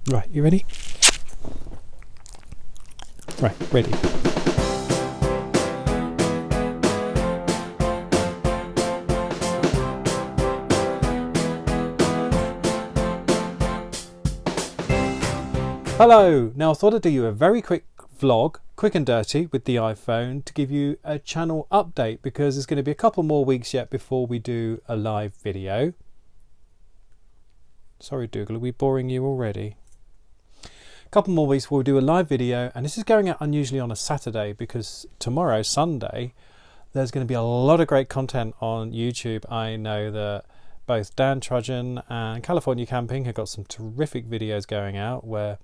Right, you ready? Right, ready. Hello! Now I thought I'd do you a very quick vlog, quick and dirty with the iPhone, to give you a channel update because there's going to be a couple more weeks yet before we do a live video. Sorry Dougal, are we boring you already? A couple more weeks we'll do a live video, and this is going out unusually on a Saturday because tomorrow, Sunday, there's going to be a lot of great content on YouTube. I know that both Dan Trudgeon and California Camping have got some terrific videos going out, where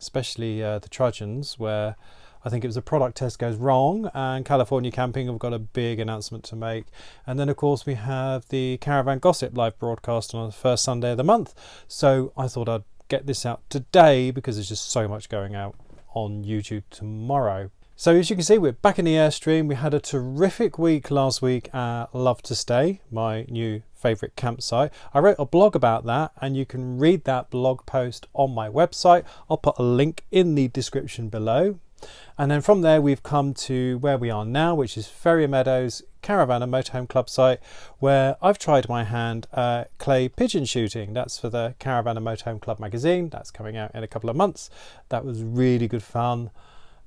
especially the Trudgeons, where I think it was a product test goes wrong, and California Camping have got a big announcement to make. And then of course we have the Caravan Gossip live broadcast on the first Sunday of the month. So I thought I'd get this out today because there's just so much going out on YouTube tomorrow. So as you can see, we're back in the Airstream. We had a terrific week last week at Love to Stay, my new favourite campsite. I wrote a blog about that, and you can read that blog post on my website. I'll put a link in the description below. And then from there we've come to where we are now, which is Ferrier Meadows Caravan and Motorhome Club site, where I've tried my hand at clay pigeon shooting. That's for the Caravan and Motorhome Club magazine. That's coming out in a couple of months. That was really good fun.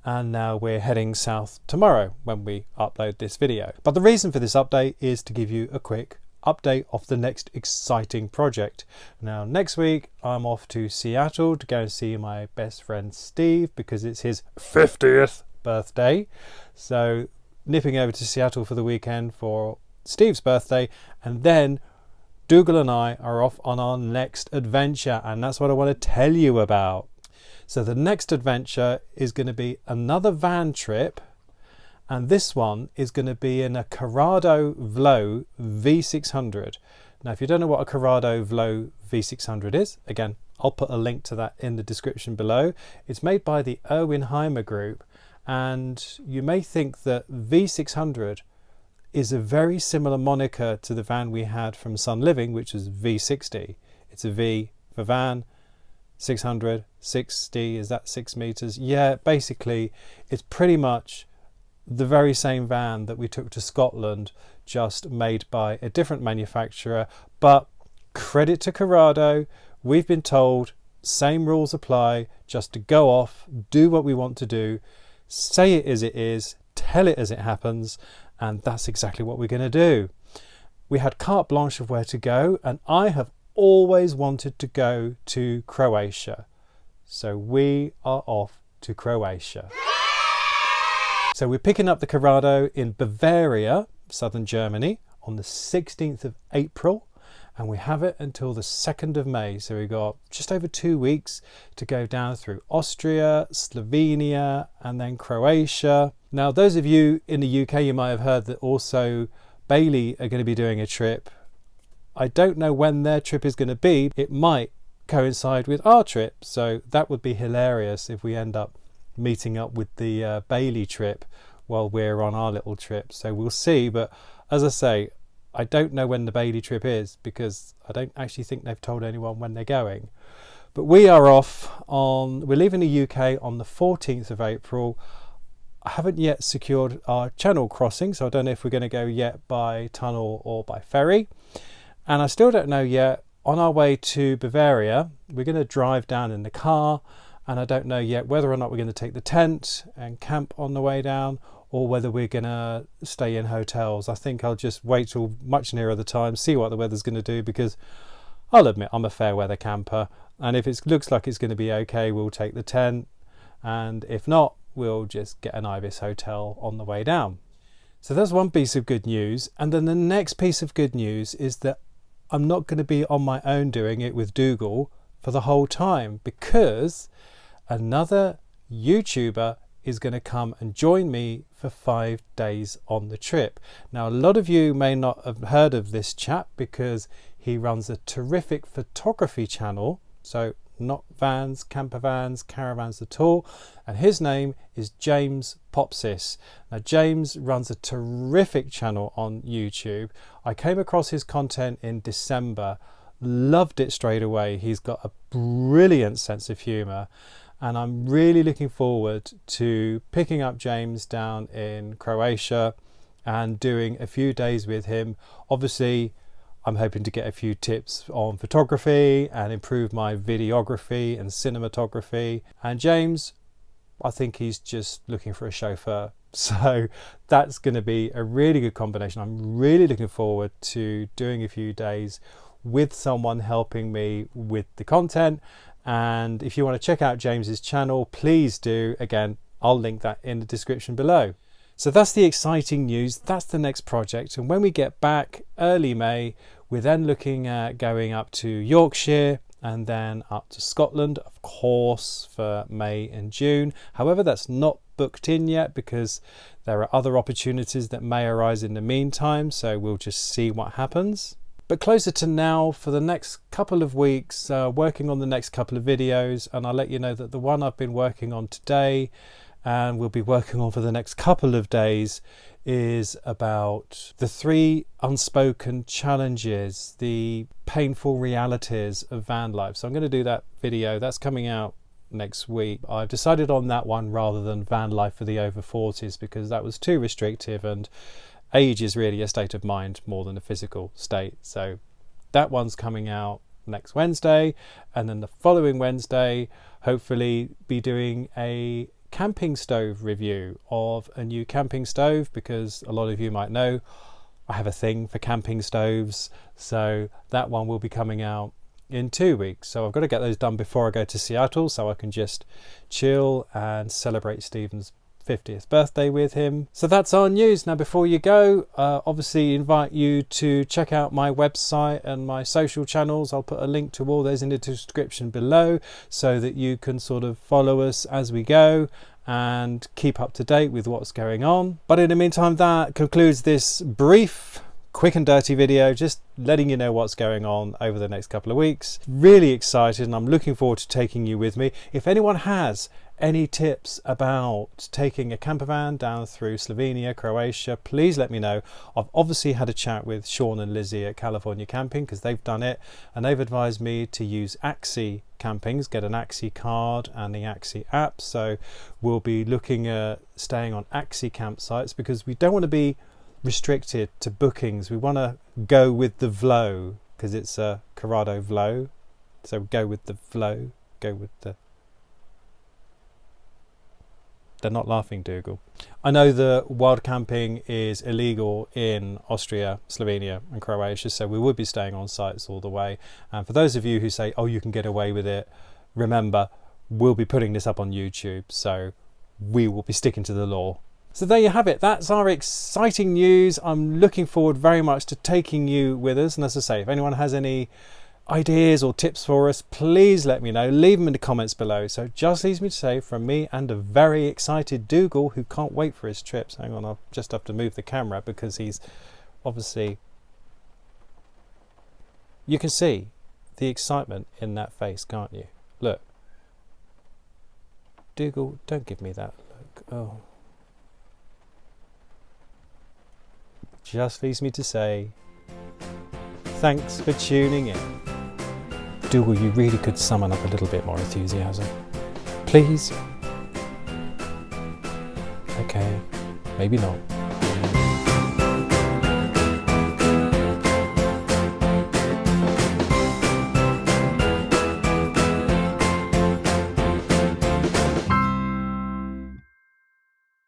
And now we're heading south tomorrow when we upload this video. But the reason for this update is to give you a quick update of the next exciting project. Now next week I'm off to Seattle to go and see my best friend Steve because it's his 50th birthday. So nipping over to Seattle for the weekend for Steve's birthday, and then Dougal and I are off on our next adventure, and that's what I want to tell you about. So the next adventure is going to be another van trip, and this one is going to be in a Corrado Vlo V600. Now if you don't know what a Corrado Vlo V600 is, again I'll put a link to that in the description below. It's made by the Erwin Hymer Group, and you may think that V600 is a very similar moniker to the van we had from Sun Living, which is V60. It's a V for van, 600, 60, is that 6 meters? Yeah, basically it's pretty much the very same van that we took to Scotland, just made by a different manufacturer. But credit to Corrado, we've been told same rules apply, just to go off, do what we want to do, say it as it is, tell it as it happens, and that's exactly what we're going to do. We had carte blanche of where to go, and I have always wanted to go to Croatia, so we are off to Croatia. So we're picking up the Corrado in Bavaria, southern Germany, on the 16th of April, and we have it until the 2nd of May. So we've got just over 2 weeks to go down through Austria, Slovenia, and then Croatia. Now those of you in the UK, you might have heard that also Bailey are going to be doing a trip. I don't know when their trip is going to be. It might coincide with our trip, so that would be hilarious if we end up meeting up with the Bailey trip while we're on our little trip. So we'll see, but as I say, I don't know when the Bailey trip is because I don't actually think they've told anyone when they're going. But we are off we're leaving the UK on the 14th of April. I haven't yet secured our channel crossing, so I don't know if we're going to go yet by tunnel or by ferry. And I still don't know yet. On our way to Bavaria, we're going to drive down in the car, and I don't know yet whether or not we're going to take the tent and camp on the way down, or whether we're going to stay in hotels. I think I'll just wait till much nearer the time, see what the weather's going to do, because I'll admit I'm a fair weather camper, and if it looks like it's going to be okay, we'll take the tent, and if not, we'll just get an Ibis hotel on the way down. So that's one piece of good news. And then the next piece of good news is that I'm not going to be on my own doing it with Dougal for the whole time, because another YouTuber is going to come and join me for 5 days on the trip. Now a lot of you may not have heard of this chap because he runs a terrific photography channel, so not vans, camper vans, caravans at all, and his name is James Popsis. Now James runs a terrific channel on YouTube. I came across his content in December, loved it straight away. He's got a brilliant sense of humour, and I'm really looking forward to picking up James down in Croatia and doing a few days with him. Obviously, I'm hoping to get a few tips on photography and improve my videography and cinematography. And James, I think he's just looking for a chauffeur. So that's going to be a really good combination. I'm really looking forward to doing a few days with someone helping me with the content. And if you want to check out James's channel, please do. Again, I'll link that in the description below. So that's the exciting news. That's the next project. And when we get back early May, we're then looking at going up to Yorkshire and then up to Scotland, of course, for May and June. However, that's not booked in yet because there are other opportunities that may arise in the meantime. So we'll just see what happens. But closer to now, for the next couple of weeks, working on the next couple of videos, and I'll let you know that the one I've been working on today and we'll be working on for the next couple of days is about the 3 unspoken challenges, the painful realities of van life. So I'm going to do that video. That's coming out next week. I've decided on that one rather than van life for the over 40s because that was too restrictive, and age is really a state of mind more than a physical state. So that one's coming out next Wednesday, and then the following Wednesday hopefully be doing a camping stove review of a new camping stove, because a lot of you might know I have a thing for camping stoves. So that one will be coming out in 2 weeks. So I've got to get those done before I go to Seattle so I can just chill and celebrate Stephen's 50th birthday with him. So that's our news. Now before you go, obviously invite you to check out my website and my social channels. I'll put a link to all those in the description below so that you can sort of follow us as we go and keep up to date with what's going on. But in the meantime, that concludes this brief, quick and dirty video, just letting you know what's going on over the next couple of weeks. Really excited, and I'm looking forward to taking you with me. If anyone has any tips about taking a camper van down through Slovenia, Croatia, please let me know. I've obviously had a chat with Sean and Lizzie at California Camping because they've done it, and they've advised me to use Axi Campings, get an Axi card and the Axi app. So we'll be looking at staying on Axi campsites because we don't want to be restricted to bookings. We want to go with the flow because it's a Corrado Vlo. So go with the flow, go with the... They're not laughing, Dougal. I know that wild camping is illegal in Austria, Slovenia and Croatia, so we would be staying on sites all the way. And for those of you who say, oh, you can get away with it, remember, we'll be putting this up on YouTube, so we will be sticking to the law. So there you have it. That's our exciting news. I'm looking forward very much to taking you with us. And as I say, if anyone has any ideas or tips for us, please let me know. Leave them in the comments below. So it just leaves me to say, from me and a very excited Dougal who can't wait for his trips. Hang on, I'll just have to move the camera because he's obviously... You can see the excitement in that face, can't you? Look. Dougal, don't give me that look. Oh. Just leaves me to say, thanks for tuning in. Dougal, you really could summon up a little bit more enthusiasm. Please? Okay, maybe not.